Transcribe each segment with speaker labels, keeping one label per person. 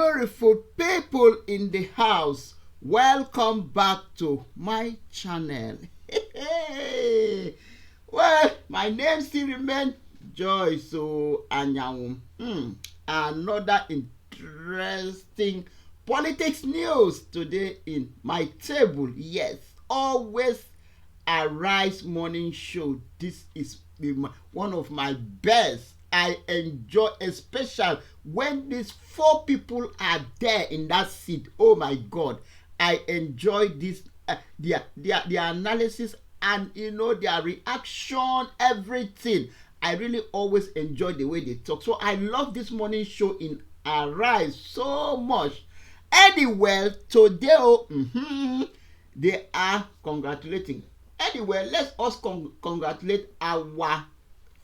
Speaker 1: beautiful people in the house, welcome back to my channel. Well, my name still remains Joyce Anyawum. Another interesting politics news today in my table. Yes, always Arise morning show. This is one of my best. I enjoy, especially when these 4 people are there in that seat. Oh my God, I enjoy this their analysis and their reaction, everything. I really always enjoy the way they talk. So I love this morning show in Arise so much. Anyway, today they are congratulating. Anyway, let us congratulate our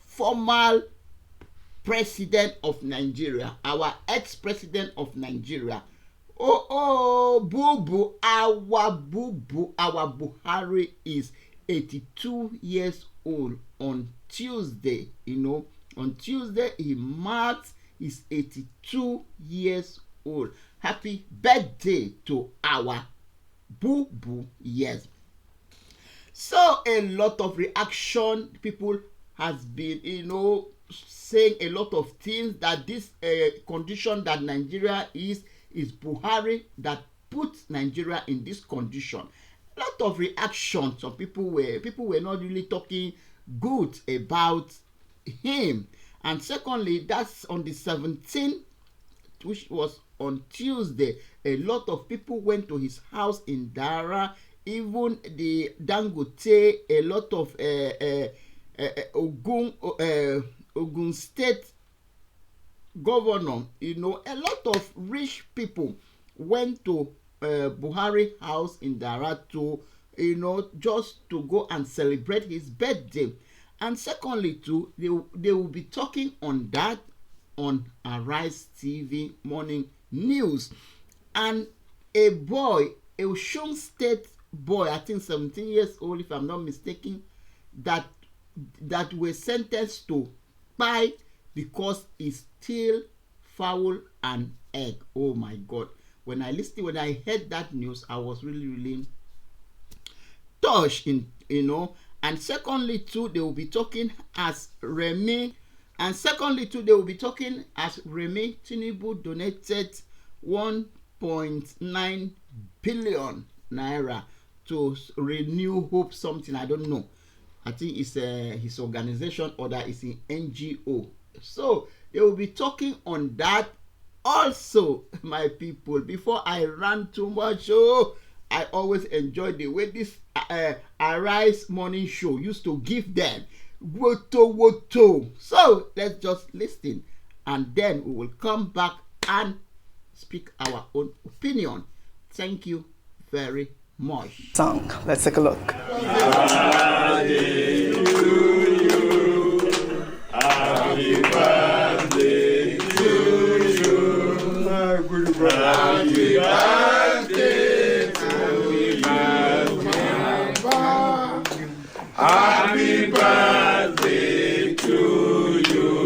Speaker 1: former president of Nigeria, our ex-president of Nigeria. Boo-boo, our Buhari is 82 years old on Tuesday. On Tuesday he marks his 82 years old. Happy birthday to our boo-boo. Yes. So a lot of reaction, people has been, saying a lot of things that this condition that Nigeria is Buhari that puts Nigeria in this condition. A lot of reaction. Some people were not really talking good about him. And secondly, that's on the 17th, which was on Tuesday. A lot of people went to his house in Dara. Even the Dangote, a lot of Ogun State governor, a lot of rich people went to Buhari house in Dara to, just to go and celebrate his birthday. And secondly, too, they will be talking on that on Arise TV morning news. And a boy, a Osun State boy, I think 17 years old, if I'm not mistaken, that were sentenced to die because he stole fowl and egg. Oh my God! When I heard that news, I was really touched. And secondly too, they will be talking as Remi. And secondly too, they will be talking as Remi donated 1.9 billion naira to Renew Hope something. I don't know. I think it's his organization or that is an NGO. So they will be talking on that also, my people. Before I run too much, I always enjoy the way this Arise morning show used to give them woto. So let's just listen, and then we will come back and speak our own opinion. Thank you very much.
Speaker 2: Song. Let's take a look.
Speaker 3: Happy birthday to you. Happy birthday to you. Happy birthday to you.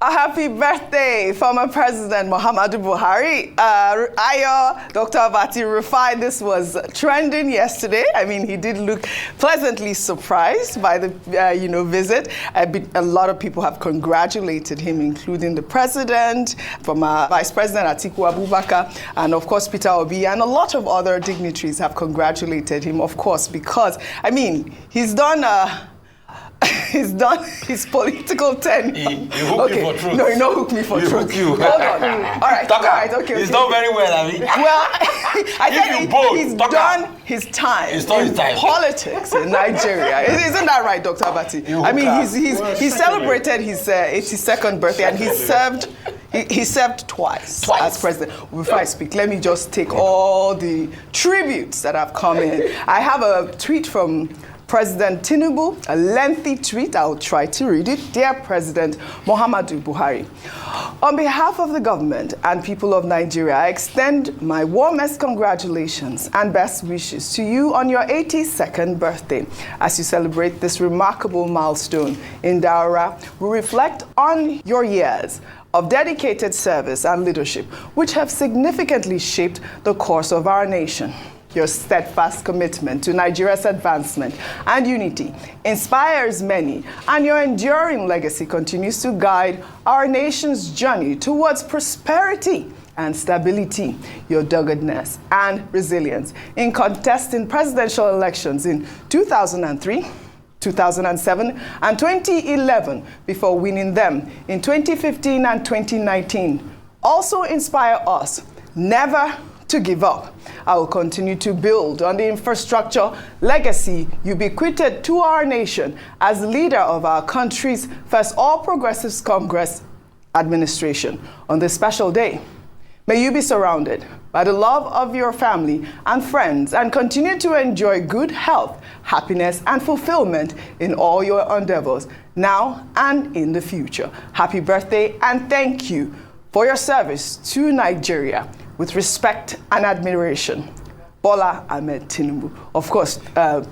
Speaker 2: A happy birthday, former President Muhammadu Buhari. Ayo, Dr. Abati, Rufai, this was trending yesterday. I mean, he did look pleasantly surprised by the visit. A lot of people have congratulated him, including the president, former Vice President Atiku Abubakar, and of course Peter Obi, and a lot of other dignitaries have congratulated him, of course, because, I mean, he's done his political tenure.
Speaker 4: He hooked you for truth.
Speaker 2: No, he not hooked me for truth. Hold on. All right, okay.
Speaker 4: He's done very well, I mean.
Speaker 2: Well, I think he's done his time in politics in Nigeria. Isn't that right, Dr. Abati? I mean, he celebrated his 82nd birthday, and he served twice as president. Before I speak, let me just take all the tributes that have come in. I have a tweet from President Tinubu, a lengthy tweet. I'll try to read it. Dear President Muhammadu Buhari, on behalf of the government and people of Nigeria, I extend my warmest congratulations and best wishes to you on your 82nd birthday. As you celebrate this remarkable milestone in Daura, we reflect on your years of dedicated service and leadership, which have significantly shaped the course of our nation. Your steadfast commitment to Nigeria's advancement and unity inspires many, and your enduring legacy continues to guide our nation's journey towards prosperity and stability. Your doggedness and resilience in contesting presidential elections in 2003, 2007, and 2011 before winning them in 2015 and 2019 also inspire us never to give up. I will continue to build on the infrastructure legacy you bequeathed to our nation as leader of our country's first All Progressives Congress administration. On this special day, may you be surrounded by the love of your family and friends and continue to enjoy good health, happiness, and fulfillment in all your endeavors, now and in the future. Happy birthday, and thank you for your service to Nigeria. With respect and admiration, Bola Ahmed Tinubu. Of course,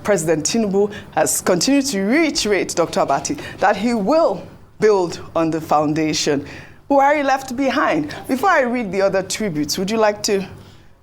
Speaker 2: President Tinubu has continued to reiterate, Dr. Abati, that he will build on the foundation Buhari left behind. Before I read the other tributes, would you like to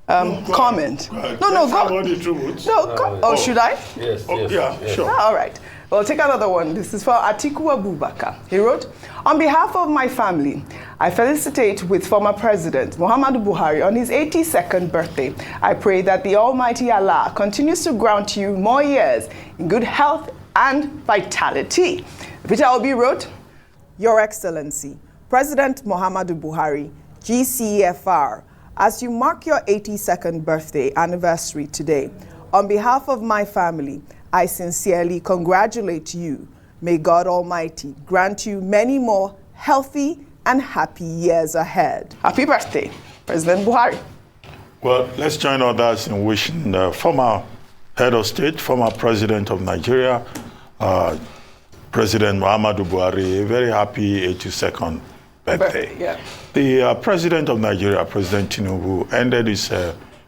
Speaker 2: comment? No, go.
Speaker 3: The tributes.
Speaker 2: No, should I?
Speaker 4: Yes,
Speaker 3: Yeah, sure.
Speaker 2: All right. Well, take another one. This is for Atiku Abubakar. He wrote, on behalf of my family, I felicitate with former President Muhammadu Buhari on his 82nd birthday. I pray that the Almighty Allah continues to grant you more years in good health and vitality. Peter Obi wrote, Your Excellency, President Muhammadu Buhari, GCFR, as you mark your 82nd birthday anniversary today, on behalf of my family, I sincerely congratulate you. May God Almighty grant you many more healthy and happy years ahead. Happy birthday, President Buhari.
Speaker 3: Well, let's join others in wishing the former head of state, former president of Nigeria, President Muhammadu Buhari, a very happy 82nd birthday.
Speaker 2: Yeah.
Speaker 3: The president of Nigeria, President Tinubu, ended his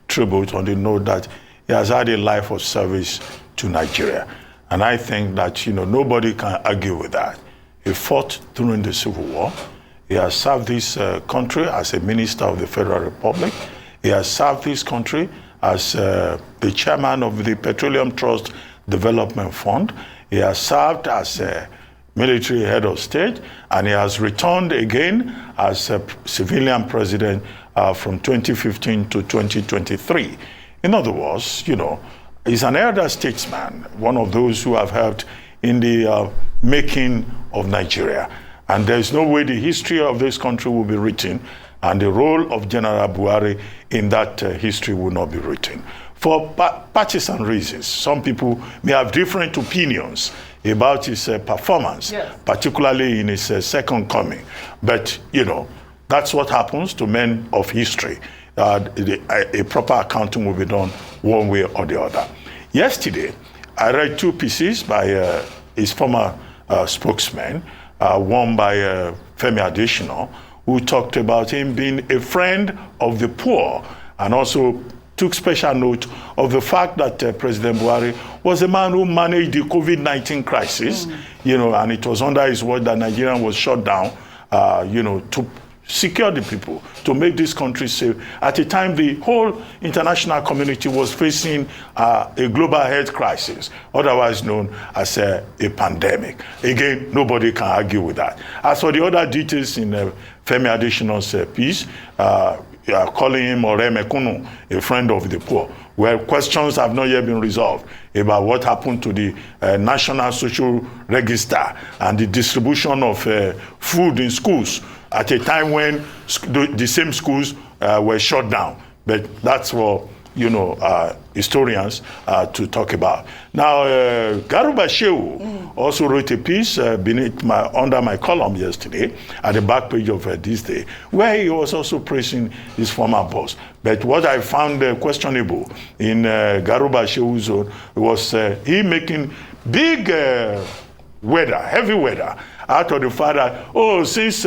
Speaker 3: tribute on the note that he has had a life of service to Nigeria. And I think that, nobody can argue with that. He fought during the Civil War. He has served this country as a minister of the Federal Republic. He has served this country as the chairman of the Petroleum Trust Development Fund. He has served as a military head of state, and he has returned again as a civilian president from 2015 to 2023. In other words, he's an elder statesman, one of those who have helped in the making of Nigeria. And there's no way the history of this country will be written, and the role of General Buhari in that history will not be written. For partisan reasons, some people may have different opinions about his performance, particularly in his second coming. But, that's what happens to men of history. A proper accounting will be done one way or the other. Yesterday, I read two pieces by his former spokesman, one by Femi Adesina, who talked about him being a friend of the poor, and also took special note of the fact that President Buhari was a man who managed the COVID-19 crisis, and it was under his watch that Nigeria was shut down, to secure the people, to make this country safe. At a time, the whole international community was facing a global health crisis, otherwise known as a pandemic. Again, nobody can argue with that. As for the other details in Femi Adesina's piece, calling him Remi+Buhari, a friend of the poor, where questions have not yet been resolved about what happened to the National Social Register and the distribution of food in schools at a time when the same schools were shut down. But that's for historians to talk about. Now, Garuba Shehu also wrote a piece under my column yesterday at the back page of This Day, where he was also praising his former boss. But what I found questionable in Garuba Shehu's own was he making big weather, heavy weather, out of the fact that, since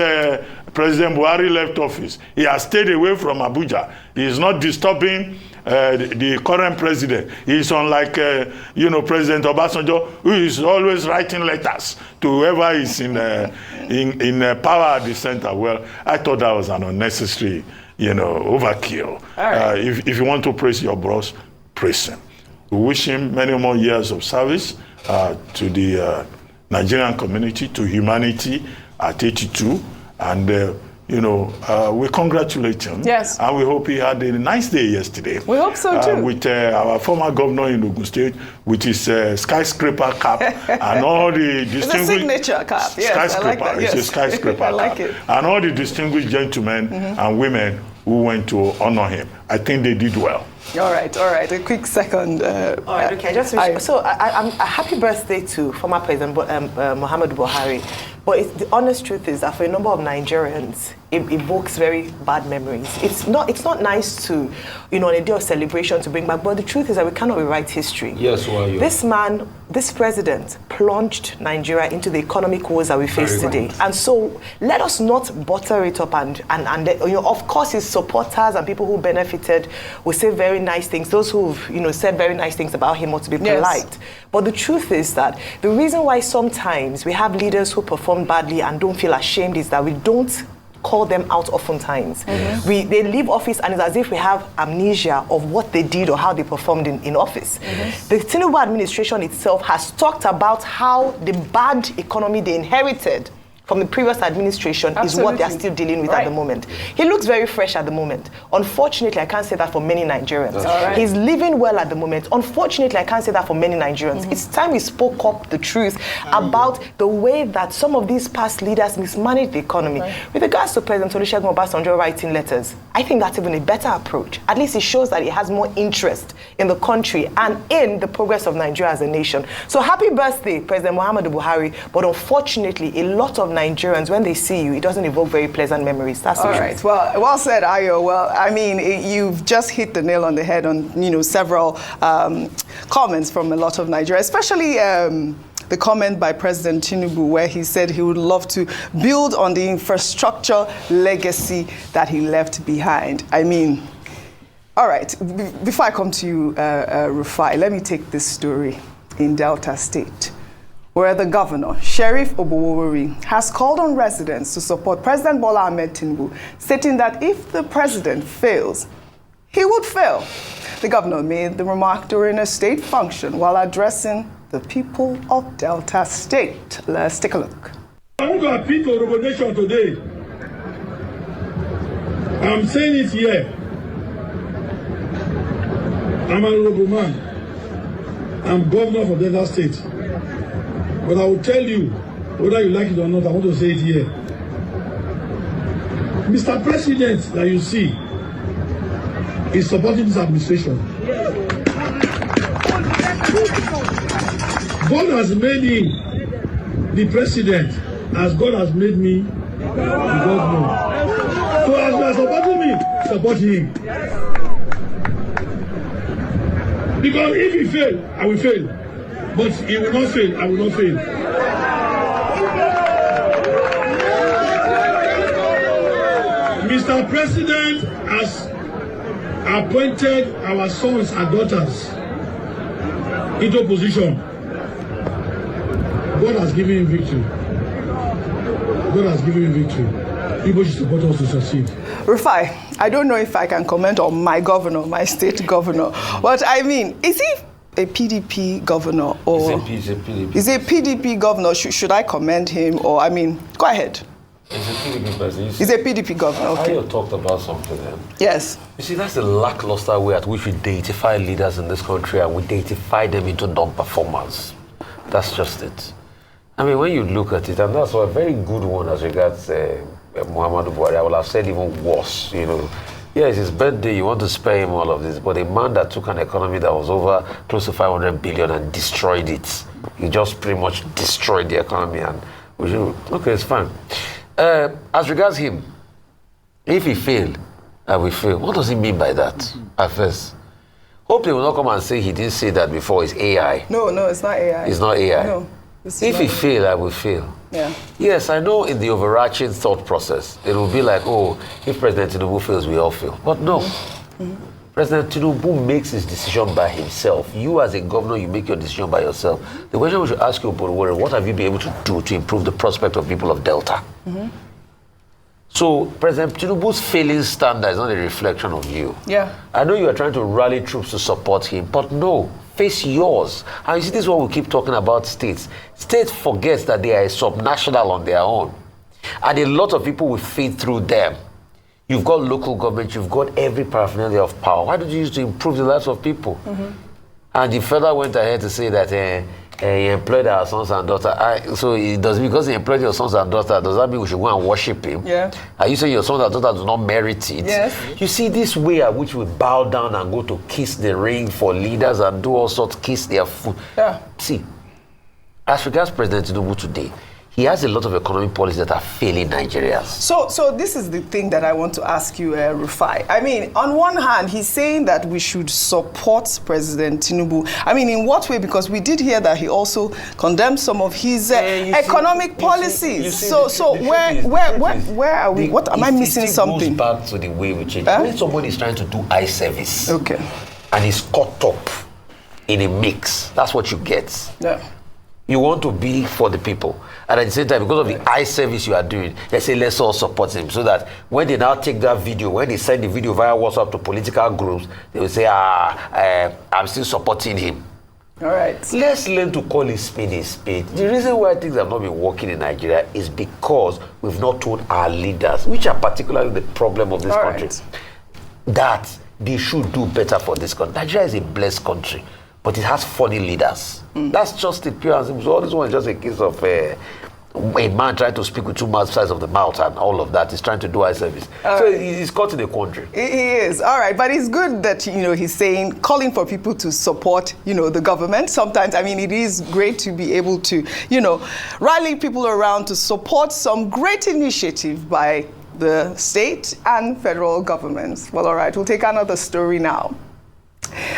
Speaker 3: President Buhari left office, he has stayed away from Abuja. He is not disturbing the current president. He's unlike, President Obasanjo, who is always writing letters to whoever is in power at the center. Well, I thought that was an unnecessary, overkill.
Speaker 2: Right.
Speaker 3: If you want to praise your boss, praise him. We wish him many more years of service to the Nigerian community, to humanity at 82. And, we congratulate him.
Speaker 2: Yes.
Speaker 3: And we hope he had a nice day yesterday.
Speaker 2: We hope so too.
Speaker 3: With our former governor in Osun State, with his skyscraper cap and all the distinguished...
Speaker 2: It's a signature cap, yes.
Speaker 3: Skyscraper,
Speaker 2: I like that, yes.
Speaker 3: It's a skyscraper
Speaker 2: I like
Speaker 3: cap.
Speaker 2: it.
Speaker 3: And all the distinguished gentlemen and women who went to honor him. I think they did well.
Speaker 2: All right. A quick second.
Speaker 5: All right, okay. I'm a happy birthday to former President Muhammadu Buhari. But the honest truth is that for a number of Nigerians, it evokes very bad memories. It's not nice to, on a day of celebration to bring back. But the truth is that we cannot rewrite history.
Speaker 4: Yes, who are you?
Speaker 5: This man, this president, plunged Nigeria into the economic woes that we face today. And so let us not butter it up and of course his supporters and people who benefited will say very nice things. Those who've said very nice things about him ought to be polite. Yes. But the truth is that the reason why sometimes we have leaders who perform badly and don't feel ashamed is that we don't call them out oftentimes. Mm-hmm. They leave office and it's as if we have amnesia of what they did or how they performed in office. Mm-hmm. The Tinubu administration itself has talked about how the bad economy they inherited from the previous administration is what they're still dealing with at the moment. He looks very fresh at the moment. Unfortunately, I can't say that for many Nigerians. Right. He's living well at the moment. Unfortunately, I can't say that for many Nigerians. Mm-hmm. It's time we spoke up the truth about the way that some of these past leaders mismanaged the economy. Right. With regards to President Olusegun Obasanjo writing letters, I think that's even a better approach. At least it shows that he has more interest in the country and in the progress of Nigeria as a nation. So happy birthday, President Muhammadu Buhari. But unfortunately, a lot of Nigerians, when they see you, it doesn't evoke very pleasant memories. That's all right.
Speaker 2: Well said, Ayo. Well, I mean, you've just hit the nail on the head on several comments from a lot of Nigerians, especially the comment by President Tinubu where he said he would love to build on the infrastructure legacy that he left behind. I mean, all right. Before I come to you, Rufai, let me take this story in Delta State, where the governor, Sheriff Oborevwori, has called on residents to support President Bola Ahmed Tinubu, stating that if the president fails, he would fail. The governor made the remark during a state function while addressing the people of Delta State. Let's take a look.
Speaker 6: I want to appeal to the nation today. I'm saying it here. I'm an honorable man. I'm governor for Delta State. But I will tell you, whether you like it or not, I want to say it here. Mr. President that you see is supporting this administration. God has made him the president as God has made me the governor. So as you are supporting me, support him. Because if he fail, I will fail. But he will not fail. I will not fail. Mr. President has appointed our sons and daughters into position. God has given him victory. God has given him victory. People should support us to succeed.
Speaker 2: Rufai, I don't know if I can comment on my governor, my state governor, but I mean, is he a PDP governor or
Speaker 4: He's a PDP.
Speaker 2: Is a PDP governor? Should I commend him or go ahead?
Speaker 4: He's a PDP president.
Speaker 2: He's a PDP governor. Okay.
Speaker 4: I talked about something then.
Speaker 2: Yes.
Speaker 4: You see, that's the lackluster way at which we deify leaders in this country and we deify them into non-performers. That's just it. I mean, when you look at it, and that's a very good one as regards Muhammadu Buhari, I would have said even worse, Yeah, it's his birthday, you want to spare him all of this, but a man that took an economy that was over close to 500 billion and destroyed it. He just pretty much destroyed the economy and okay, it's fine. As regards him, if he failed, I will fail. What does he mean by that at first? Hope they will not come and say he didn't say that before. It's AI.
Speaker 2: No, it's not AI.
Speaker 4: It's not AI.
Speaker 2: No.
Speaker 4: If he fail, I will fail.
Speaker 2: Yeah.
Speaker 4: Yes, I know in the overarching thought process, it will be like, oh, if President Tinubu fails, we all fail. But no. President Tinubu makes his decision by himself. You as a governor, you make your decision by yourself. The question we should ask you, what have you been able to do to improve the prospect of people of Delta? So President Tinubu's failing standard is not a reflection of you.
Speaker 2: Yeah.
Speaker 4: I know you are trying to rally troops to support him, but no, face yours. And you see, this is what we keep talking about states. States forget that they are a subnational on their own. And a lot of people will feed through them. You've got local government, you've got every paraphernalia of power. Why don't you use to improve the lives of people? And the further went ahead to say that he employed our sons and daughters. So it does, because he employed your sons and daughters, does that mean we should go and worship him?
Speaker 2: Yeah.
Speaker 4: Are you saying your sons and daughters do not merit it?
Speaker 2: Yes.
Speaker 4: You see this way at which we bow down and go to kiss the ring for leaders and do all sorts, kiss their foot.
Speaker 2: Yeah.
Speaker 4: See, as regards President Tinubu today, he has a lot of economic policies that are failing Nigerians.
Speaker 2: So this is the thing that I want to ask you, Rufai. I mean, on one hand, he's saying that we should support President Tinubu. I mean, in what way? Because we did hear that he also condemned some of his economic policies. So where are we? What am I missing? Something?
Speaker 4: It goes back to the way we change. When somebody is trying to do eye service,
Speaker 2: okay,
Speaker 4: and he's caught up in a mix, that's what you get.
Speaker 2: Yeah.
Speaker 4: You want to be for the people. And at the same time, because of the eye service you are doing, they say, let's all support him. So that when they now take that video, when they send the video via WhatsApp to political groups, they will say, I'm still supporting him.
Speaker 2: All right.
Speaker 4: Let's learn to call a spade a spade. The reason why things have not been working in Nigeria is because we've not told our leaders, which are particularly the problem of this country, that they should do better for this country. Nigeria is a blessed country, but it has funny leaders. That's just the pure and simple. So all this one is just a case of a man trying to speak with two mouths sides of the mouth, and all of that. He's trying to do eye service. So he's caught in the country.
Speaker 2: He is. All right. But it's good that, he's saying, calling for people to support, the government. Sometimes, I mean, it is great to be able to, rally people around to support some great initiative by the state and federal governments. Well, all right. We'll take another story now.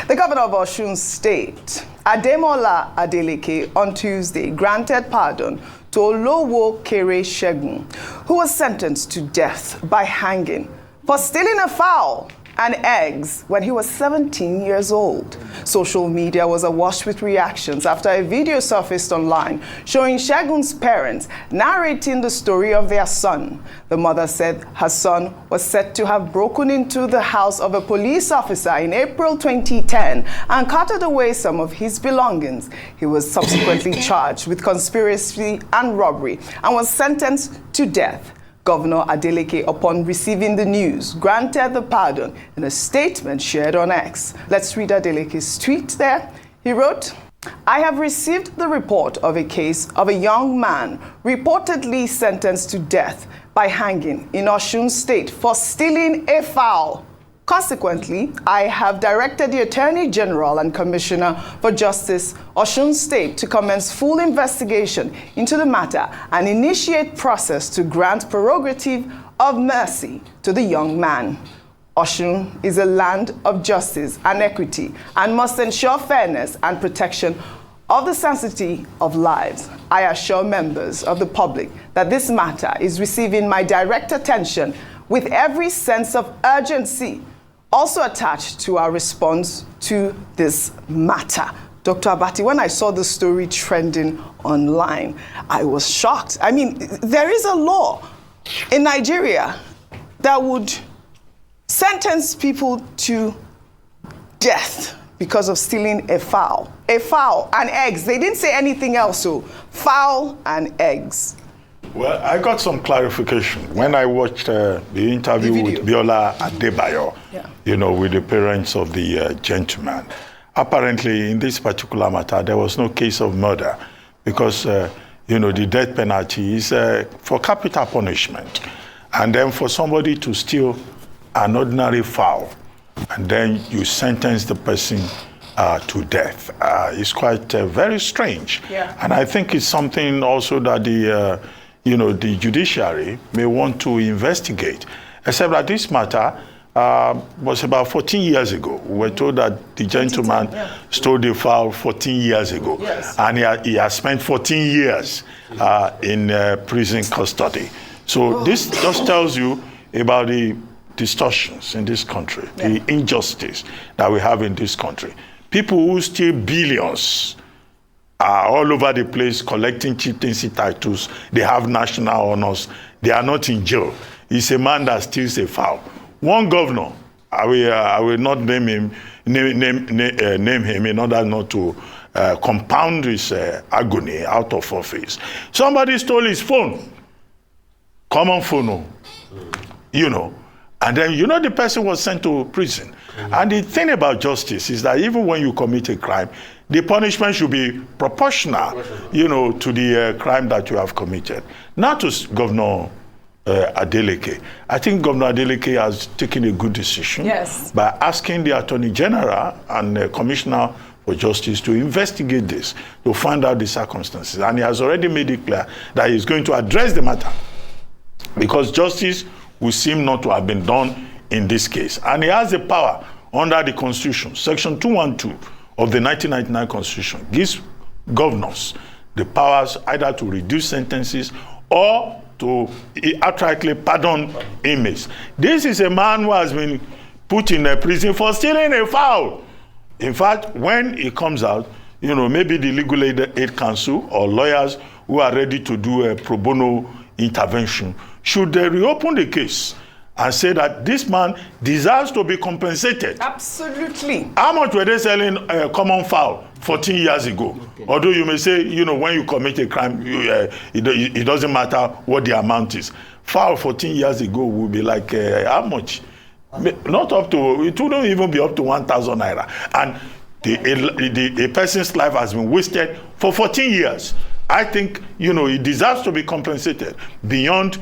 Speaker 2: The governor of Osun State, Ademola Adeleke, on Tuesday granted pardon to Olowo Kere Segun, who was sentenced to death by hanging for stealing a fowl and eggs when he was 17 years old. Social media was awash with reactions after a video surfaced online showing Segun's parents narrating the story of their son. The mother said her son was said to have broken into the house of a police officer in April 2010 and carted away some of his belongings. He was subsequently charged with conspiracy and robbery and was sentenced to death. Governor Adeleke, upon receiving the news, granted the pardon in a statement shared on X. Let's read Adeleke's tweet there. He wrote, "I have received the report of a case of a young man reportedly sentenced to death by hanging in Osun State for stealing a fowl. Consequently, I have directed the Attorney General and Commissioner for Justice, Osun State, to commence full investigation into the matter and initiate process to grant prerogative of mercy to the young man. Osun is a land of justice and equity and must ensure fairness and protection of the sanctity of lives. I assure members of the public that this matter is receiving my direct attention with every sense of urgency also attached to our response to this matter." Dr. Abati, when I saw the story trending online, I was shocked. I mean, there is a law in Nigeria that would sentence people to death because of stealing a fowl. A fowl and eggs. They didn't say anything else, so fowl and eggs.
Speaker 3: Well, I got some clarification when I watched the interview with Biola Adebayo, with the parents of the gentleman. Apparently, in this particular matter, there was no case of murder because, the death penalty is for capital punishment. And then for somebody to steal an ordinary fowl, and then you sentence the person to death, is quite very strange.
Speaker 2: Yeah.
Speaker 3: And I think it's something also that the judiciary may want to investigate. Except that this matter was about 14 years ago. We were told that the gentleman stole the fowl 14 years ago.
Speaker 2: Yes.
Speaker 3: And he has spent 14 years in prison custody. So this just tells you about the distortions in this country, the injustice that we have in this country. People who steal billions are all over the place collecting chieftaincy titles. They have national honors. They are not in jail. It's a man that steals a fowl. One governor, I will not name him in order not to compound his agony out of office. Somebody stole his phone, common phone, you know, and then you know the person was sent to prison. And the thing about justice is that even when you commit a crime, the punishment should be proportional, you know, to the crime that you have committed. Not to Governor Adeleke. I think Governor Adeleke has taken a good decision by asking the Attorney General and Commissioner for Justice to investigate this, to find out the circumstances. And he has already made it clear that he's going to address the matter because justice will seem not to have been done in this case. And he has the power under the Constitution. Section 212 of the 1999 Constitution gives governors the powers either to reduce sentences or to outrightly pardon inmates. This is a man who has been put in a prison for stealing a fowl. In fact, when he comes out, you know, maybe the Legal Aid Council or lawyers who are ready to do a pro bono intervention should reopen the case and say that this man deserves to be compensated.
Speaker 2: Absolutely.
Speaker 3: How much were they selling common fowl 14 years ago? Although you may say, you know, when you commit a crime, it doesn't matter what the amount is. Fowl 14 years ago would be like, how much? Not up to, it wouldn't even be up to 1,000 naira. And a person's life has been wasted for 14 years. I think, you know, he deserves to be compensated beyond,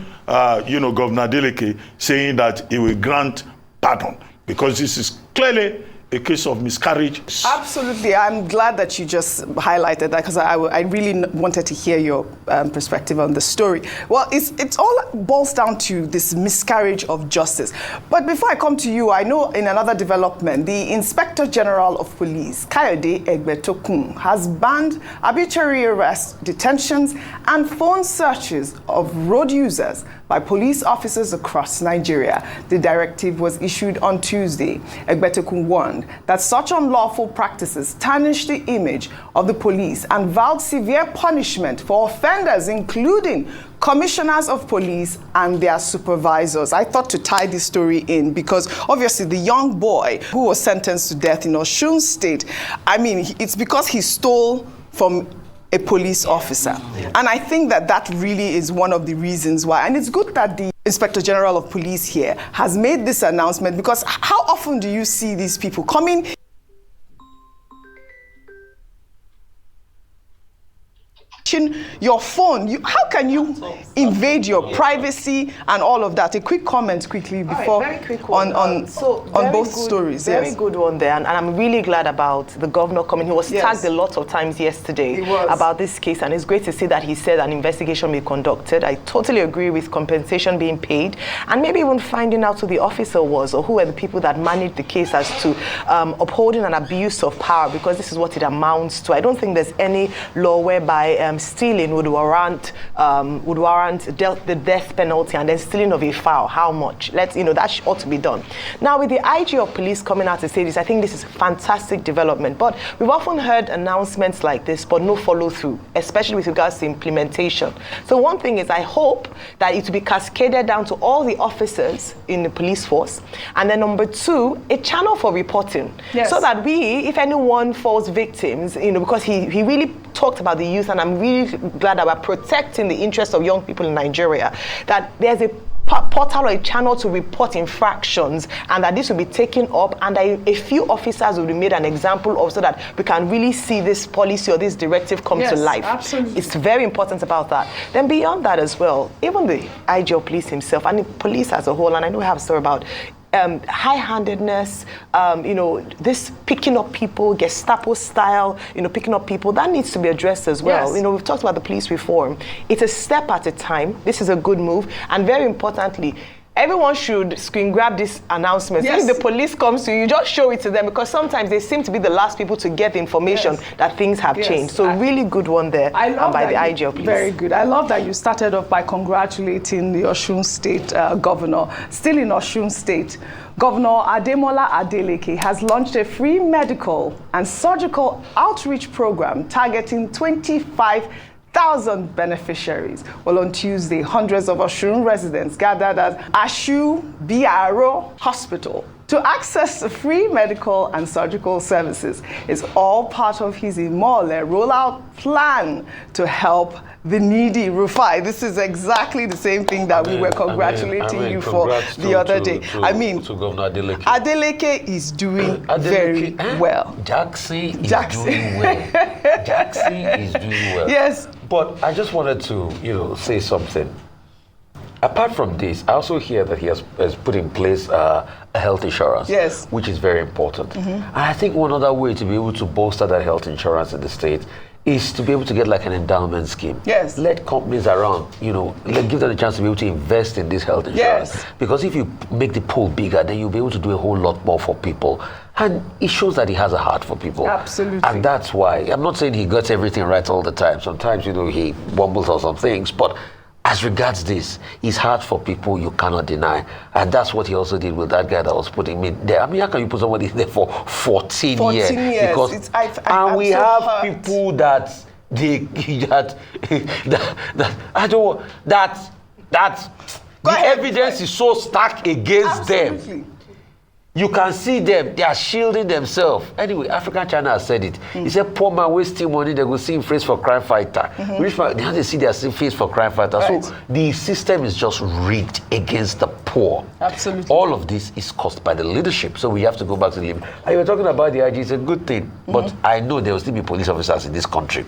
Speaker 3: you know, Governor Adeleke saying that he will grant pardon, because this is clearly a case of miscarriage.
Speaker 2: Absolutely. I'm glad that you just highlighted that, because I really wanted to hear your perspective on the story. Well, it's all boils down to this miscarriage of justice. But before I come to you, I know in another development, the Inspector General of Police, Kayode Egbetokun, has banned arbitrary arrests, detentions, and phone searches of road users by police officers across Nigeria. The directive was issued on Tuesday. Egbetokun warned that such unlawful practices tarnish the image of the police and vowed severe punishment for offenders, including commissioners of police and their supervisors. I thought to tie this story in because obviously the young boy who was sentenced to death in Osun State, I mean, it's because he stole from a police officer. And I think that really is one of the reasons why. And it's good that the Inspector General of Police here has made this announcement, because how often do you see these people coming your phone? How can you invade your privacy and all of that? A quick comment quickly before
Speaker 5: very quick one.
Speaker 2: on both stories.
Speaker 5: Very good one there, and I'm really glad about the governor coming. He was tagged a lot of times yesterday about this case, and it's great to see that he said an investigation be conducted. I totally agree with compensation being paid, and maybe even finding out who the officer was or who were the people that managed the case as to upholding an abuse of power, because this is what it amounts to. I don't think there's any law whereby stealing would warrant the death penalty, and then stealing of a fowl, how much? That ought to be done. Now, with the IG of police coming out to say this, I think this is fantastic development. But we've often heard announcements like this, but no follow through, especially with regards to implementation. So one thing is, I hope that it will be cascaded down to all the officers in the police force, and then number two, a channel for reporting, so that we, if anyone falls victims, because he really talked about the youth, and I'm really glad that we're protecting the interests of young people in Nigeria, that there's a portal or a channel to report infractions, and that this will be taken up, and a few officers will be made an example of, so that we can really see this policy or this directive come to life.
Speaker 2: Absolutely.
Speaker 5: It's very important about that. Then beyond that as well, even the IG of police himself and the police as a whole, and I know we have a story about high-handedness, this picking up people, Gestapo style, picking up people, that needs to be addressed as well.
Speaker 2: Yes.
Speaker 5: We've talked about the police reform. It's a step at a time. This is a good move. And very importantly, everyone should screen grab this announcement.
Speaker 2: Yes.
Speaker 5: If the police comes to you, just show it to them, because sometimes they seem to be the last people to get the information that things have changed. So really good one there.
Speaker 2: I love
Speaker 5: by
Speaker 2: that
Speaker 5: the IG of Police.
Speaker 2: Very good. I love that you started off by congratulating the Osun State governor. Still in Osun State, Governor Ademola Adeleke has launched a free medical and surgical outreach program targeting 25,000 beneficiaries. Well, on Tuesday, hundreds of Osun residents gathered at Ashu Biaro Hospital to access free medical and surgical services. It's all part of his Imole rollout plan to help the needy. Rufai, this is exactly the same thing that we were congratulating you for the other day.
Speaker 4: To Governor Adeleke.
Speaker 2: Adeleke is doing very well.
Speaker 4: Jaxi is doing well. Jaxi is doing well.
Speaker 2: Yes.
Speaker 4: But I just wanted to, say something. Apart from this, I also hear that he has put in place a health insurance,
Speaker 2: yes,
Speaker 4: which is very important. And I think one other way to be able to bolster that health insurance in the state is to be able to get like an endowment scheme.
Speaker 2: Yes.
Speaker 4: Let companies around, give them the chance to be able to invest in this health insurance.
Speaker 2: Yes.
Speaker 4: Because if you make the pool bigger, then you'll be able to do a whole lot more for people. And it shows that he has a heart for people.
Speaker 2: Absolutely.
Speaker 4: And that's why, I'm not saying he gets everything right all the time. Sometimes, he wobbles on some things, but as regards this, his heart for people, you cannot deny. And that's what he also did with that guy that was putting me there. I mean, how can you put somebody there for 14 years?
Speaker 2: 14 years.
Speaker 4: Because,
Speaker 2: I'm
Speaker 4: we
Speaker 2: so
Speaker 4: have
Speaker 2: hurt.
Speaker 4: people that the evidence is so stacked against them. You can see them, they are shielding themselves. Anyway, African China has said it. He said, poor man wasting money, they go see him face for crime fighter. Rich man, now they see their face for crime fighter.
Speaker 2: Right.
Speaker 4: So the system is just rigged against the poor.
Speaker 2: Absolutely.
Speaker 4: All of this is caused by the leadership. So we have to go back to the leadership. And you were talking about the IG, it's a good thing. But I know there will still be police officers in this country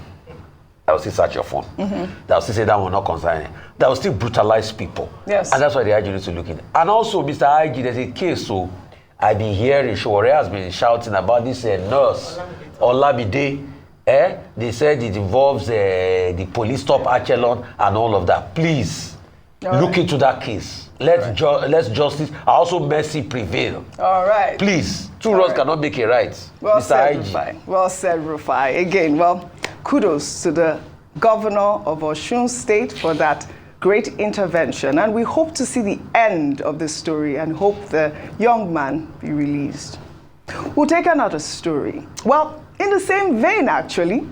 Speaker 4: that will still search your phone. That will still say that will not concern you. That will still brutalize people.
Speaker 2: Yes.
Speaker 4: And that's why the IG needs to look in. And also, Mr. IG, there's a case, so I've been hearing, Shore has been shouting about this nurse, Olabide. They said it involves the police top echelon and all of that. Please, look into that case. Let justice, also mercy prevail.
Speaker 2: All right.
Speaker 4: Please, two wrongs cannot make it right.
Speaker 2: Well
Speaker 4: Mr.
Speaker 2: said,
Speaker 4: IG.
Speaker 2: Rufai. Well said, Rufai. Again, kudos to the governor of Osun State for that great intervention, and we hope to see the end of this story and hope the young man be released. We'll take another story. Well, in the same vein, actually,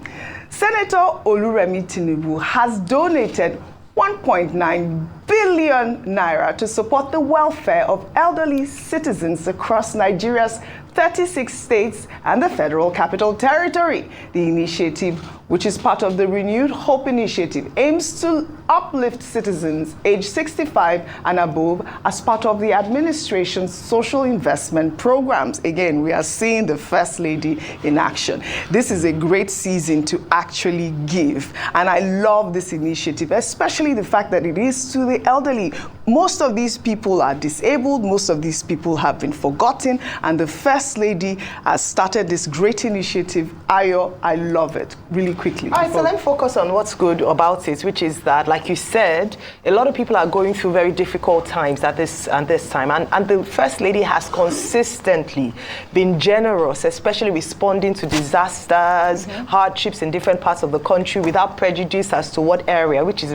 Speaker 2: Senator Remi+Buhari has donated 1.9 billion naira to support the welfare of elderly citizens across Nigeria's 36 states and the Federal Capital Territory. The initiative, which is part of the Renewed Hope Initiative, aims to uplift citizens aged 65 and above as part of the administration's social investment programs. Again, we are seeing the First Lady in action. This is a great season to actually give, and I love this initiative, especially the fact that it is to the elderly. Most of these people are disabled, most of these people have been forgotten, and the First Lady has started this great initiative. Ayo, I love it. Really quickly.
Speaker 5: All right, so let's focus on what's good about it, which is that, like you said, a lot of people are going through very difficult times at this time, and the First Lady has consistently been generous, especially responding to disasters, hardships in different parts of the country without prejudice as to what area, which is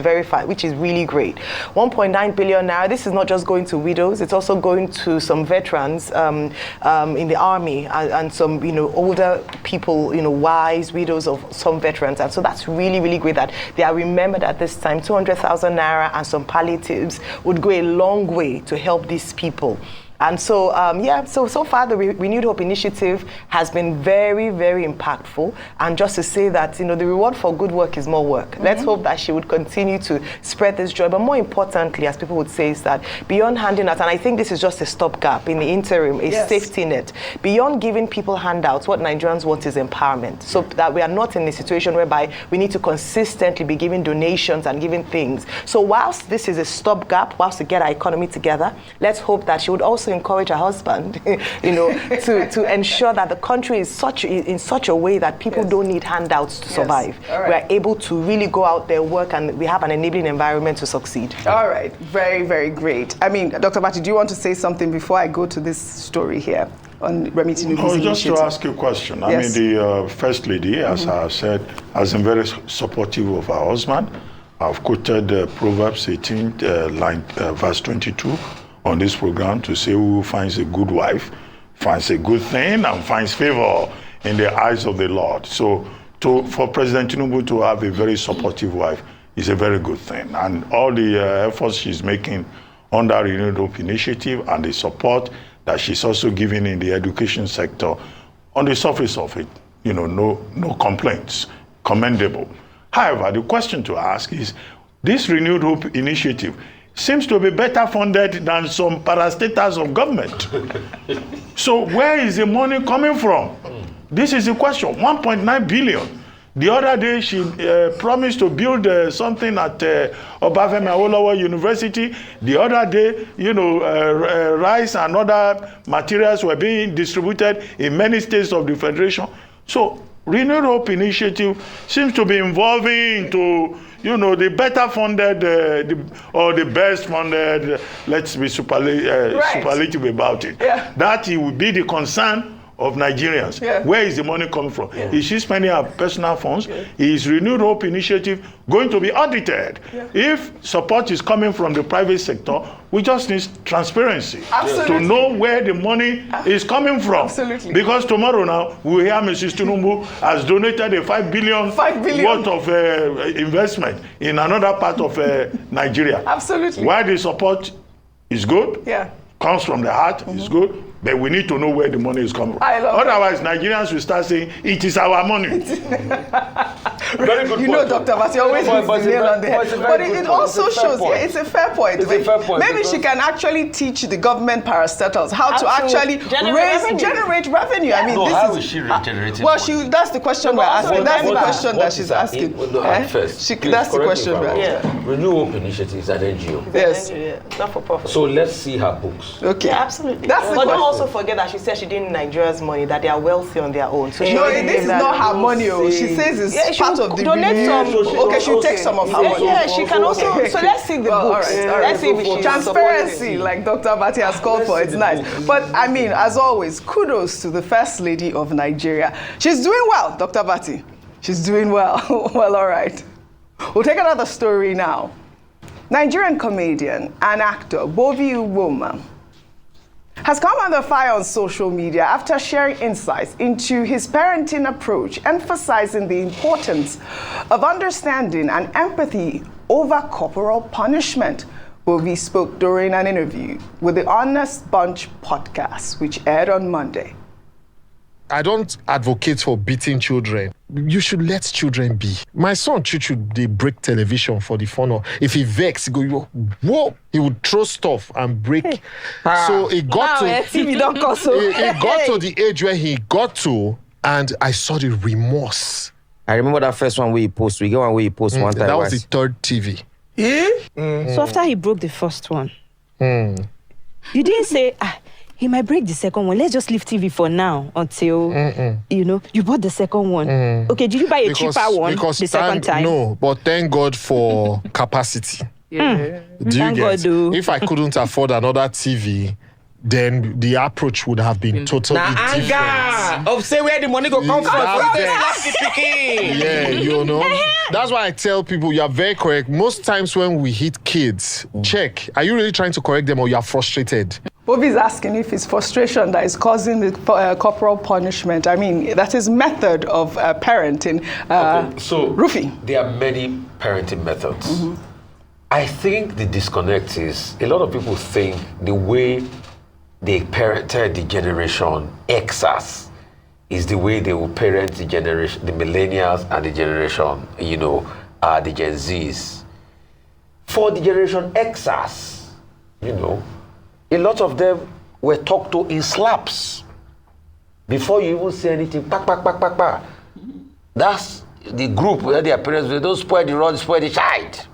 Speaker 5: really great. 1.9 billion naira. This is not just going to widows; it's also going to some veterans in the army and some older people, wives, widows of some veterans, and so that's really great that they are remembered at this time. 200,000 naira and some palliatives would go a long way to help these people. And so, so far the Renewed Hope Initiative has been very impactful. And just to say that, the reward for good work is more work. Let's hope that she would continue to spread this joy. But more importantly, as people would say, is that beyond handing out, and I think this is just a stopgap in the interim, a safety net. Beyond giving people handouts, what Nigerians want is empowerment. So that we are not in a situation whereby we need to consistently be giving donations and giving things. So whilst this is a stopgap, whilst to get our economy together, let's hope that she would also also encourage her husband, to ensure that the country is in such a way that people don't need handouts to survive.
Speaker 2: Right.
Speaker 5: We are able to really go out there, work, and we have an enabling environment to succeed.
Speaker 2: All right, very, very great. I mean, Dr. Abati, do you want to say something before I go to this story here on Remi+Buhari's initiative?
Speaker 3: Just to ask you a question.
Speaker 2: Yes.
Speaker 3: I mean, the First Lady, as I said, has been very supportive of her husband. I've quoted Proverbs 18, verse 22 on this program to say who finds a good wife finds a good thing and finds favor in the eyes of the Lord. So for President Tinubu to have a very supportive wife is a very good thing. And all the efforts she's making under Renewed Hope Initiative and the support that she's also giving in the education sector, on the surface of it, no complaints, commendable. However, the question to ask is, this Renewed Hope Initiative seems to be better funded than some parastatals of government. So where is the money coming from? This is the question. 1.9 billion. The other day, she promised to build something at Obafemi Awolowo University. The other day, rice and other materials were being distributed in many states of the Federation. So Renewed Hope Initiative seems to be involving into, the better funded or the best funded, let's be superlative about it.
Speaker 2: Yeah.
Speaker 3: That it would be the concern of Nigerians.
Speaker 2: Yeah.
Speaker 3: Where is the money coming from? Yeah. Is she spending her personal funds? Yeah. Is Renewed Hope Initiative going to be audited? Yeah. If support is coming from the private sector, we just need transparency.
Speaker 2: Absolutely.
Speaker 3: To know where the money is coming from.
Speaker 2: Absolutely.
Speaker 3: Because tomorrow now, we hear Mrs. Tinubu has donated a 5 billion worth of investment in another part of Nigeria.
Speaker 2: Absolutely.
Speaker 3: Why the support is good, comes from the heart, is good, but we need to know where the money is coming from. Otherwise, Nigerians will start saying, it is our money.
Speaker 4: Very good point.
Speaker 2: Dr. Abati always hits the nail on the head. But it also shows, it's a fair point.
Speaker 4: It's a fair point.
Speaker 2: Maybe she can actually teach the government parastatals how to actually generate revenue. I mean,
Speaker 4: how is she generating
Speaker 2: money? That's the question we're asking. That's the question that she's asking.
Speaker 4: First,
Speaker 2: that's the question we're asking.
Speaker 4: Renew Hope Initiative is an NGO.
Speaker 2: Yes.
Speaker 5: Not for profit.
Speaker 4: So let's see her books.
Speaker 2: Okay.
Speaker 5: Yeah, absolutely.
Speaker 2: That's the
Speaker 5: but
Speaker 2: question.
Speaker 5: Don't also forget that she said she didn't Nigeria's money, that they are wealthy on their own. So
Speaker 2: this is not her money. She says it's part of the
Speaker 5: donate some.
Speaker 2: Okay, she'll take some of her money.
Speaker 5: Yeah, she can also. So let's see the books.
Speaker 2: All right.
Speaker 5: Let's see if she's
Speaker 2: transparency, like Dr. Abati has called for. It's nice. But I mean, as always, kudos to the First Lady of Nigeria. She's doing well, Dr. Abati. She's doing well. Well, all right. We'll take another story now. Nigerian comedian and actor Bd+dâtê has come under fire on social media after sharing insights into his parenting approach, emphasizing the importance of understanding and empathy over corporal punishment. Bd+dâtê spoke during an interview with the Honest Bunch podcast, which aired on Monday.
Speaker 7: I don't advocate for beating children. You should let children be. My son Chuchu, they break television for the fun of. If he vex, he go, whoa! He would throw stuff and break. So it got
Speaker 5: TV don't cost so.
Speaker 7: It got to the age where he got to, and I saw the remorse.
Speaker 8: I remember that first one where he post. We get one where he post one time.
Speaker 7: That was the third TV.
Speaker 9: So after he broke the first one, you didn't say, he might break the second one. Let's just leave TV for now until, you bought the second one. Okay, did you buy a cheaper one the second time?
Speaker 7: No, but thank God for capacity. Do you get? If I couldn't afford another TV, then the approach would have been totally different.
Speaker 8: Anger of say where the money go come from.
Speaker 7: Yeah, That's why I tell people you are very correct. Most times when we hit kids, check. Are you really trying to correct them or you are frustrated?
Speaker 2: Bobby is asking if it's frustration that is causing the corporal punishment. I mean, that is method of parenting.
Speaker 4: Okay, so
Speaker 2: Rufai.
Speaker 4: There are many parenting methods. I think the disconnect is a lot of people think the way they parented the generation Xers is the way they will parent the generation, the millennials and the generation, the Gen Zs. For the generation Xers, a lot of them were talked to in slaps. Before you even say anything, pak. That's the group where their parents, they don't spoil the rod, spoil the child.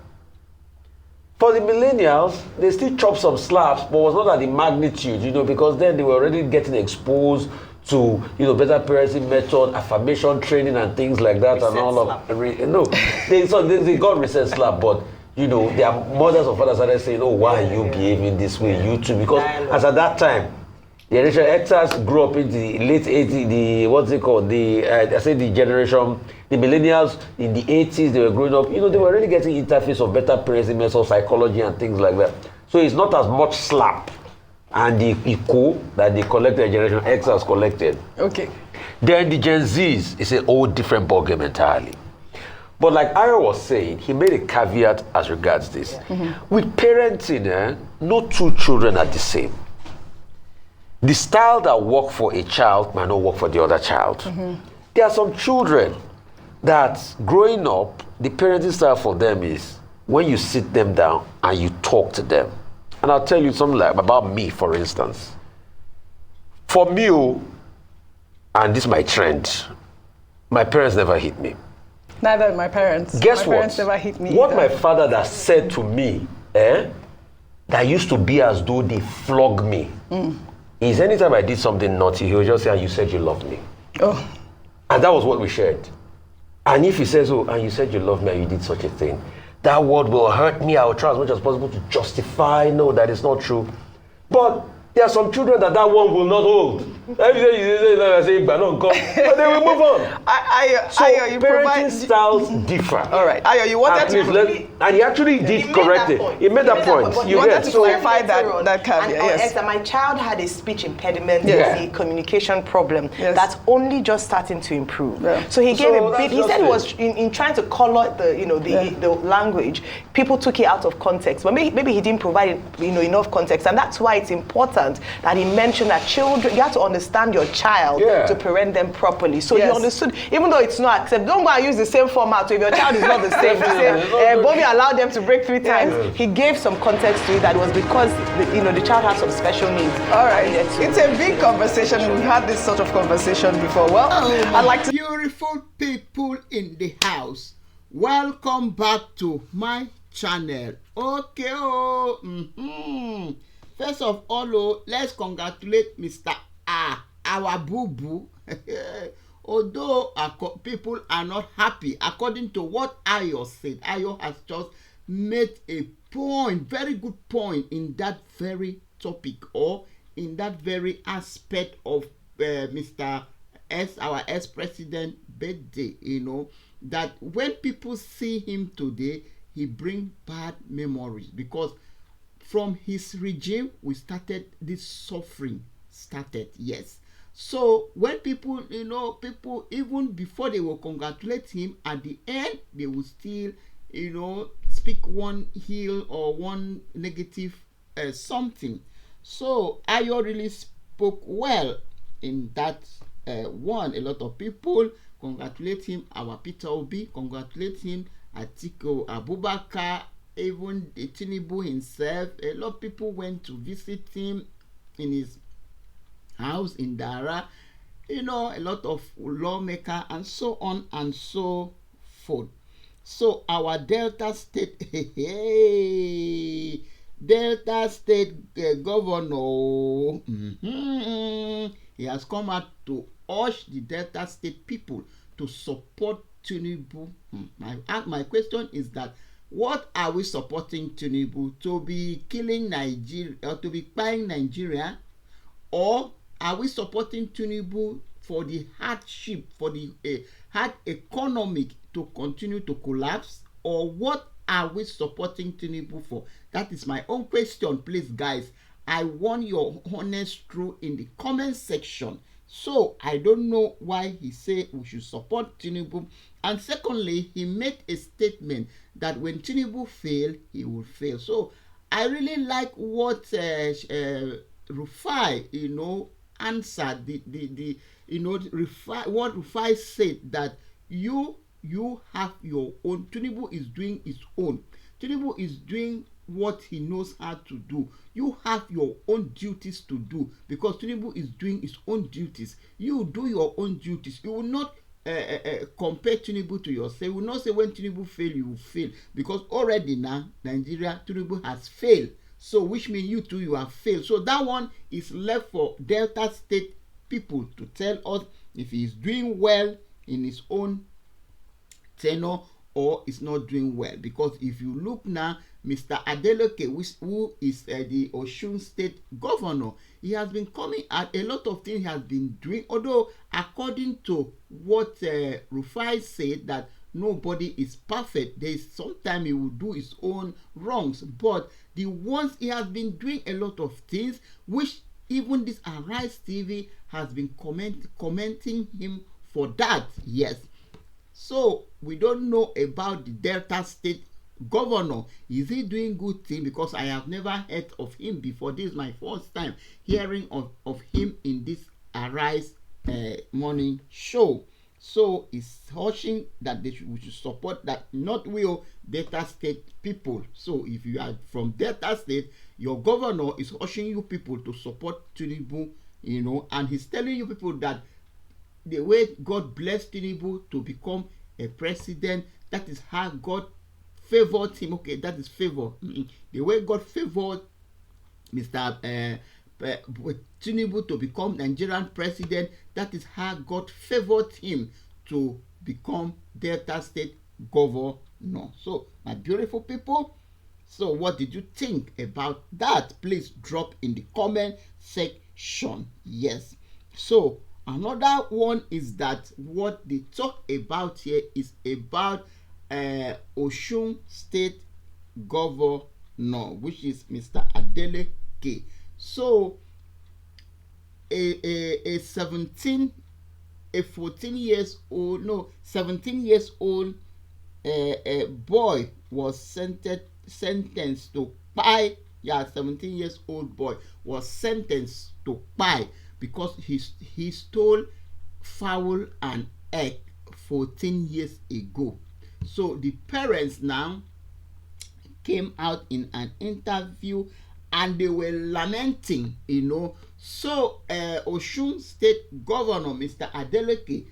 Speaker 4: For the millennials, they still chop some slaps, but was not at the magnitude, because then they were already getting exposed to, better parenting method, affirmation training and things like that,
Speaker 5: Recent
Speaker 4: and all
Speaker 5: slap.
Speaker 4: they got recent slap, but their mothers or fathers started saying, "Oh, why are you behaving this way, you too?" Because as at that time, the generation Xers grew up in the late 80s, the millennials in the 80s, they were growing up, they were really getting interface of better parenting methods, psychology and things like that. So it's not as much slap and the echo that the collected generation Xers collected.
Speaker 2: Okay.
Speaker 4: Then the Gen Zs is a whole different ballgame entirely. But like Ayo was saying, he made a caveat as regards this. With parenting, no two children are the same. The style that works for a child might not work for the other child. There are some children that growing up, the parenting style for them is when you sit them down and you talk to them. And I'll tell you something like about me, for instance. For me, and this is my trend, my parents never hit me.
Speaker 2: Neither my parents.
Speaker 4: Guess
Speaker 2: my
Speaker 4: what?
Speaker 2: Parents never hit me.
Speaker 4: What
Speaker 2: either.
Speaker 4: my father that said to me, that used to be as though they flog me, is anytime I did something naughty, he would just say, "You said you loved me."
Speaker 2: Oh.
Speaker 4: And that was what we shared. And if he says, "Oh, and you said you loved me and you did such a thing," that word will hurt me. I will try as much as possible to justify, no, that is not true. But there are some children that one will not hold. Every day you say, but they will move on. So
Speaker 2: Ayo, you
Speaker 4: parenting styles differ.
Speaker 2: All right. Ayo, you wanted to...
Speaker 4: And he actually did correct it. He made that point.
Speaker 2: You wanted to clarify that caveat, yes.
Speaker 5: My child had a speech impediment,
Speaker 4: Yeah.
Speaker 5: a communication problem
Speaker 2: Yes.
Speaker 5: that's only just starting to improve.
Speaker 2: Yeah.
Speaker 5: So he gave
Speaker 4: So
Speaker 5: a bit. He
Speaker 4: that's
Speaker 5: said it
Speaker 4: just
Speaker 5: was in trying to color the language. People took it out of context, but maybe he didn't provide enough context, and that's why it's important that he mentioned that children, you have to understand your child to parent them properly. So he understood, even though it's not accepted. Don't go and use the same format. So if your child is not the same, Bobby allowed them to break 3 times. He gave some context to it that was because the child has some special needs.
Speaker 2: All right. It's a big conversation. We've had this sort of conversation before. Well, I'd like to...
Speaker 1: Beautiful people in the house, welcome back to my channel. Okay. First of all, let's congratulate Mr. Our boo-boo. Although people are not happy, according to what Ayo said, Ayo has just made a point, very good point in that very topic, or in that very aspect of Mr. our ex-president birthday, that when people see him today, he brings bad memories, because from his regime, this suffering started, yes. So when people, people, even before they will congratulate him, at the end, they will still, speak one ill or one negative something. So Ayo really spoke well in that one. A lot of people congratulate him. Our Peter Obi congratulate him. Atiku Abubakar, even Tinubu himself. A lot of people went to visit him in his house in Dara. A lot of lawmakers and so on and so forth. So our Delta State, Delta State governor, he has come out to urge the Delta State people to support Tinubu. My question is that, what are we supporting Tinubu? To be killing Nigeria, or to be buying Nigeria, or are we supporting Tinubu for the hardship, for the hard economic to continue to collapse, or what are we supporting Tinubu for? That is my own question, please, guys. I want your honest truth in the comment section. So I don't know why he said we should support Tinubu. And secondly, he made a statement that when Tinubu fail, he will fail. So I really like what Rufai, answered what Rufai said, that you have your own. Tinubu is doing his own. Tinubu is doing what he knows how to do. You have your own duties to do, because Tinubu is doing his own duties. You do your own duties. You will not compare Tinubu to yourself. You will not say when Tinubu fail, you will fail, because already now Nigeria, Tinubu has failed. So which means you too, you have failed. So that one is left for Delta State people to tell us if he is doing well in his own tenure or is not doing well. Because if you look now, Mr. Adeleke, who is the Osun State governor, he has been coming at a lot of things he has been doing. Although according to what Rufai said, that nobody is perfect. There is sometimes he will do his own wrongs, but the ones he has been doing a lot of things, which even this Arise TV has been commenting him for that. Yes. So we don't know about the Delta State governor. Is he doing good thing? Because I have never heard of him before. This is my first time hearing of him in this Arise morning show. So it's urging that we should support that, not will Delta State people. So if you are from Delta State, your governor is urging you people to support Tinubu, you know, and he's telling you people that the way God blessed Tinubu to become a president, that is how God favored him. Okay, that is favor. The way God favored Mr. Tinubu to become Nigerian president, that is how God favored him to become Delta State governor. So, my beautiful people, so what did you think about that? Please drop in the comment section. Yes. So, another one is that what they talk about here is about Osun State governor, which is Mr. Adeleke. So a 17 years old boy was sentenced to buy. 17 years old boy was sentenced to buy because he stole fowl and egg 14 years ago. So the parents now came out in an interview and they were lamenting, you know. So Osun State Governor Mr. Adeleke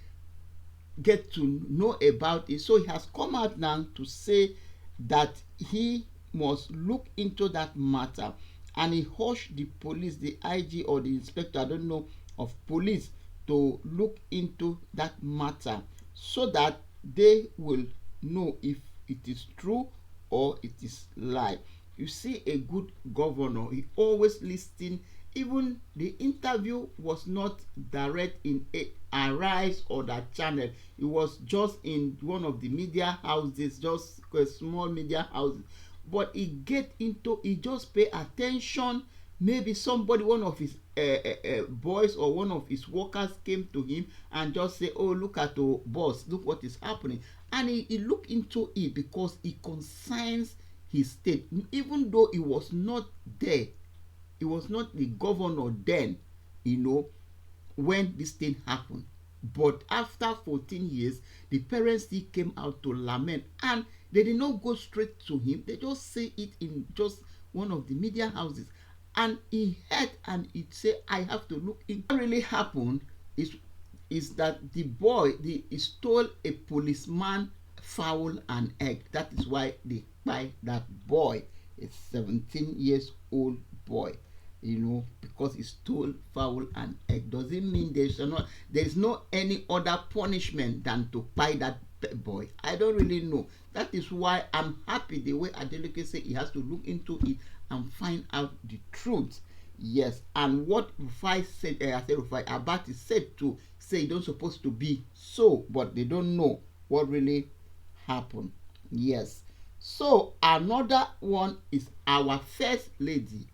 Speaker 1: get to know about it. So he has come out now to say that he must look into that matter, and he urged the police, the IG or the inspector, I don't know, of police to look into that matter so that they will know if it is true or it is lie. You see, a good governor, he always listen. Even the interview was not direct in Arise or that channel. It was just in one of the media houses, just a small media houses. But he just pay attention. Maybe somebody, one of his boys or one of his workers came to him and just say, oh, look at the boss, look what is happening. And he looked into it because it concerns his state. Even though he was not there, he was not the governor then, you know, when this thing happened. But after 14 years, the parents still came out to lament, and they did not go straight to him. They just say it in just one of the media houses. And he heard and he said, I have to look in. What really happened is that the boy, he stole a policeman fowl and egg. That is why they buy that boy, a 17 years old boy, you know, because he stole fowl and egg. Does it mean there is no any other punishment than to buy that boy? I don't really know. That is why I'm happy the way Adeleke said he has to look into it and find out the truth. Yes, and what Rufai said, Abati said to say it don't supposed to be so, but they don't know what really happened. Yes. So another one is our first lady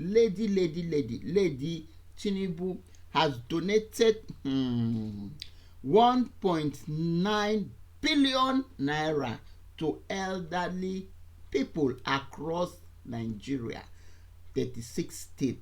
Speaker 1: Tinubu has donated 1.9 billion naira to elderly people across Nigeria, 36 states.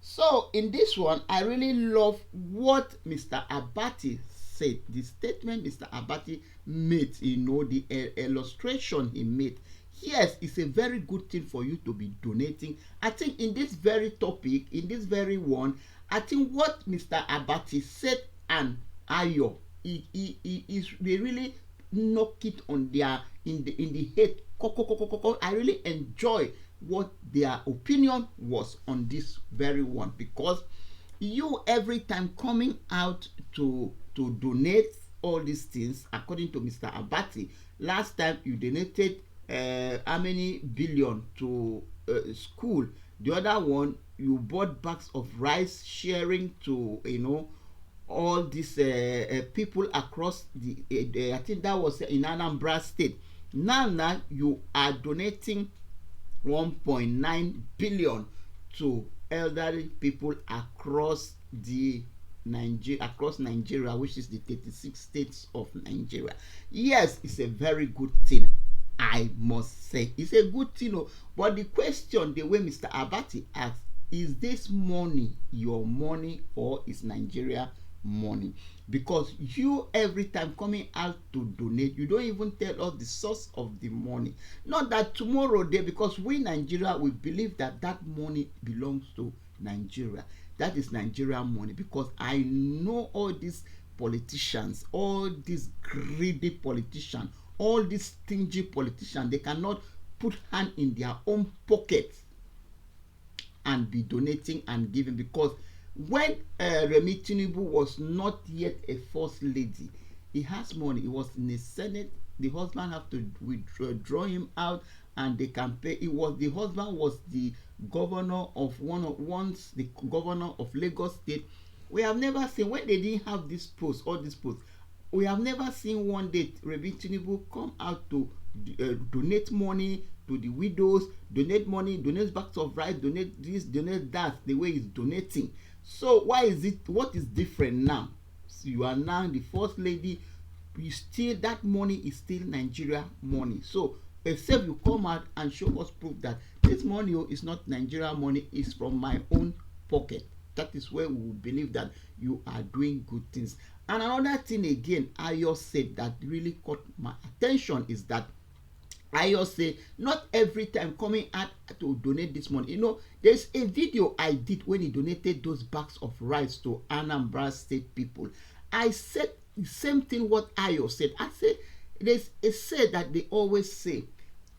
Speaker 1: So in this one, I really love what Mr. Abati said, the statement Mr. Abati made, you know, the illustration he made. Yes, it's a very good thing for you to be donating. I think in this very topic, in this very one, I think what Mr. Abati said and Ayo, they really knock it on their in the head. I really enjoy what their opinion was on this very one, because you every time coming out to donate all these things, according to Mr. Abati, last time you donated how many billion to school. The other one, you bought bags of rice, sharing to all these people across the I think that was in Anambra State. Now you are donating 1.9 billion to elderly people across Nigeria, which is the 36 states of Nigeria. Yes, it's a very good thing. I must say it's a good thing. But the question, the way Mr. Abati asked, is this money your money or is Nigeria money? Because you every time coming out to donate, you don't even tell us the source of the money. Not that tomorrow day, because we Nigeria, we believe that money belongs to Nigeria. That is Nigerian money, because I know all these politicians, all these greedy politicians, all these stingy politicians, they cannot put hand in their own pockets and be donating and giving. Because when Remi+Buhari was not yet a first lady, he has money. He was in the Senate. The husband have to withdraw him out, and they can pay. The husband was the governor of the governor of Lagos State. We have never seen, when they didn't have this post, all these posts, we have never seen one day Remi+Buhari come out to donate money to the widows, donate money, donate bags of rice, donate this, donate that, the way he's donating. So why is it, what is different now? So you are now the first lady, you still, that money is still Nigeria money. So except you come out and show us proof that this money is not Nigeria money, it's from my own pocket. That is where we will believe that you are doing good things. And another thing again, Ayo said that really caught my attention is that Ayo say not every time coming out to donate this money. There's a video I did when he donated those bags of rice to Anambra State people. I said the same thing what Ayo said. I said there's a say that they always say,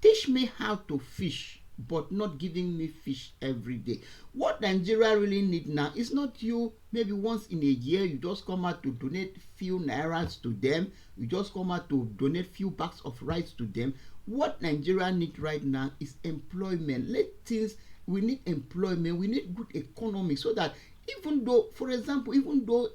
Speaker 1: teach me how to fish, but not giving me fish every day. What Nigeria really need now is not you, maybe once in a year, you just come out to donate few nairas to them. You just come out to donate few bags of rice to them. What Nigeria need right now is employment. We need employment. We need good economy, so that even though, for example, even though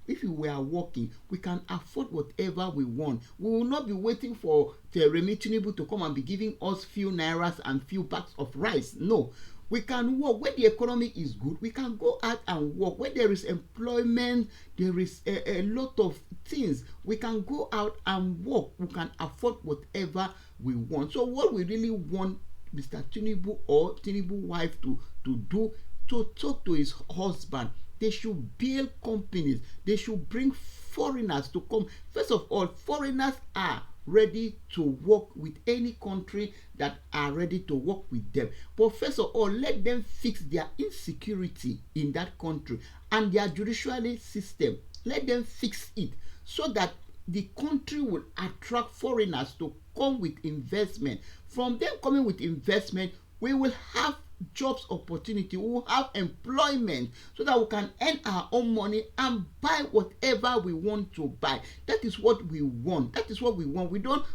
Speaker 1: if we are working, we can afford whatever we want. We will not be waiting for the Remi+Buhari to come and be giving us few nairas and few bags of rice. No, we can work. When the economy is good, we can go out and work. When there is employment, there is a lot of things. We can go out and work. We can afford whatever we want. So what we really want Mr. Tinubu or Tinubu's wife to do, to talk to his husband. They should build companies. They should bring foreigners to come. First of all, foreigners are ready to work with any country that are ready to work with them. But first of all, let them fix their insecurity in that country and their judiciary system. Let them fix it so that the country will attract foreigners to come with investment. From them coming with investment, we will have jobs opportunity, we will have employment, so that we can earn our own money and buy whatever we want to buy. That is what we want. That is what we want. We don't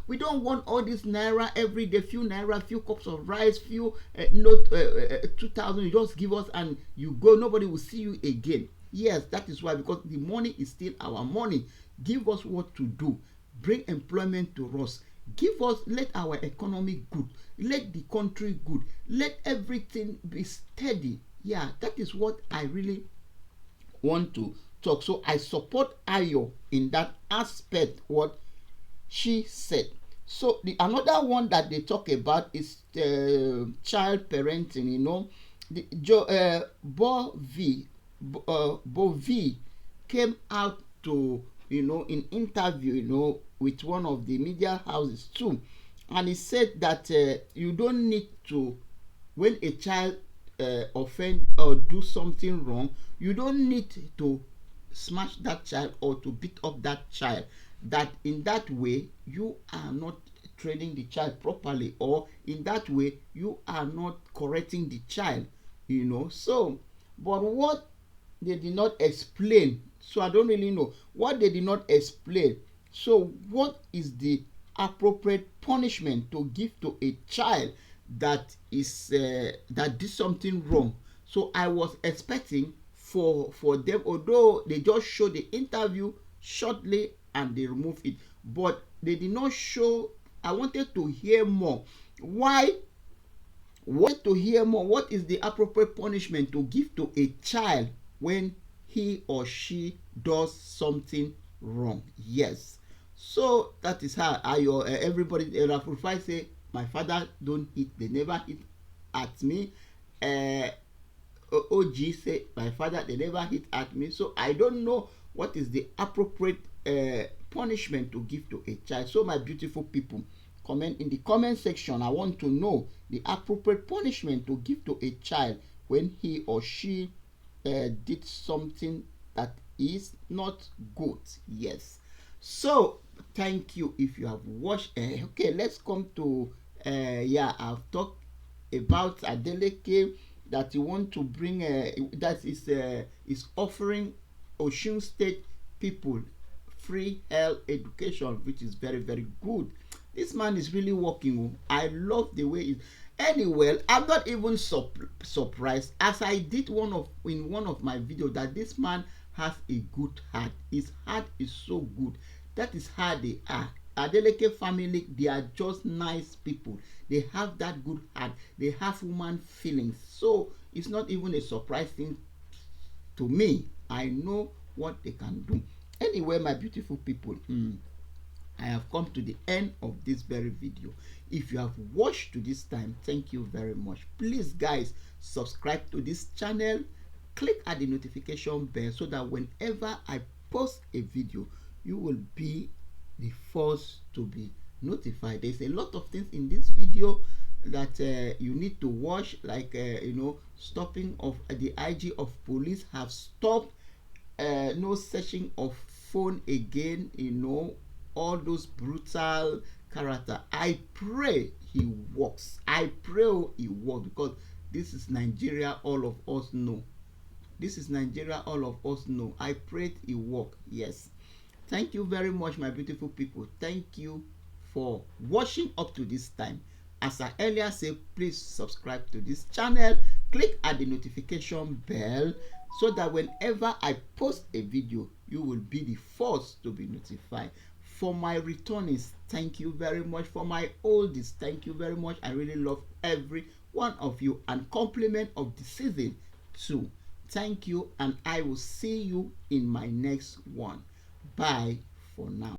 Speaker 1: want all this naira every day, few naira, few cups of rice, few 2,000 you just give us and you go, nobody will see you again. Yes, that is why, because the money is still our money. Give us what to do. Bring employment to us. Give us, let our economy good. Let the country good. Let everything be steady. Yeah, that is what I really want to talk. So I support Ayo in that aspect, what she said. So the another one that they talk about is child parenting. Bovi came out to, in interview, with one of the media houses too, and he said that you don't need to, when a child offend or do something wrong, you don't need to smash that child or to beat up that child, that in that way you are not training the child properly, or in that way you are not correcting the child, you know. So but what they did not explain, so I don't really know what they did not explain. So what is the appropriate punishment to give to a child that is that did something wrong? So I was expecting for them, although they just showed the interview shortly and they removed it, but they did not show. I wanted to hear more. Why? What to hear more? What is the appropriate punishment to give to a child when he or she does something wrong? Yes. So that is how everybody, Rufai say, my father don't hit, they never hit at me. OG say, my father, they never hit at me. So I don't know what is the appropriate punishment to give to a child. So my beautiful people, comment in the comment section. I want to know the appropriate punishment to give to a child when he or she did something that is not good. Yes. So thank you if you have watched. Okay, let's come to I've talked about Adeleke, that you want to bring that is offering Osun State people free health education, which is very, very good. This man is really working. I love the way it. Anyway, I'm not even surprised, as I did in one of my videos, that this man has a good heart. His heart is so good. That is how they are. Adeleke family, they are just nice people. They have that good heart. They have human feelings. So it's not even a surprise thing to me. I know what they can do. Anyway, my beautiful people, I have come to the end of this very video. If you have watched to this time, thank you very much. Please guys, subscribe to this channel, click at the notification bell so that whenever I post a video, you will be the first to be notified. There's a lot of things in this video that you need to watch, like stopping of the IG of police have stopped no searching of phone again, all those brutal character. I pray he works. I pray he works, because this is Nigeria, all of us know. This is Nigeria, all of us know. I pray he works. Yes. Thank you very much, my beautiful people. Thank you for watching up to this time. As I earlier said, please subscribe to this channel. Click at the notification bell so that whenever I post a video, you will be the first to be notified. For my returnees, thank you very much. For my oldies, thank you very much. I really love every one of you, and compliment of the season too. Thank you, and I will see you in my next one. Bye for now.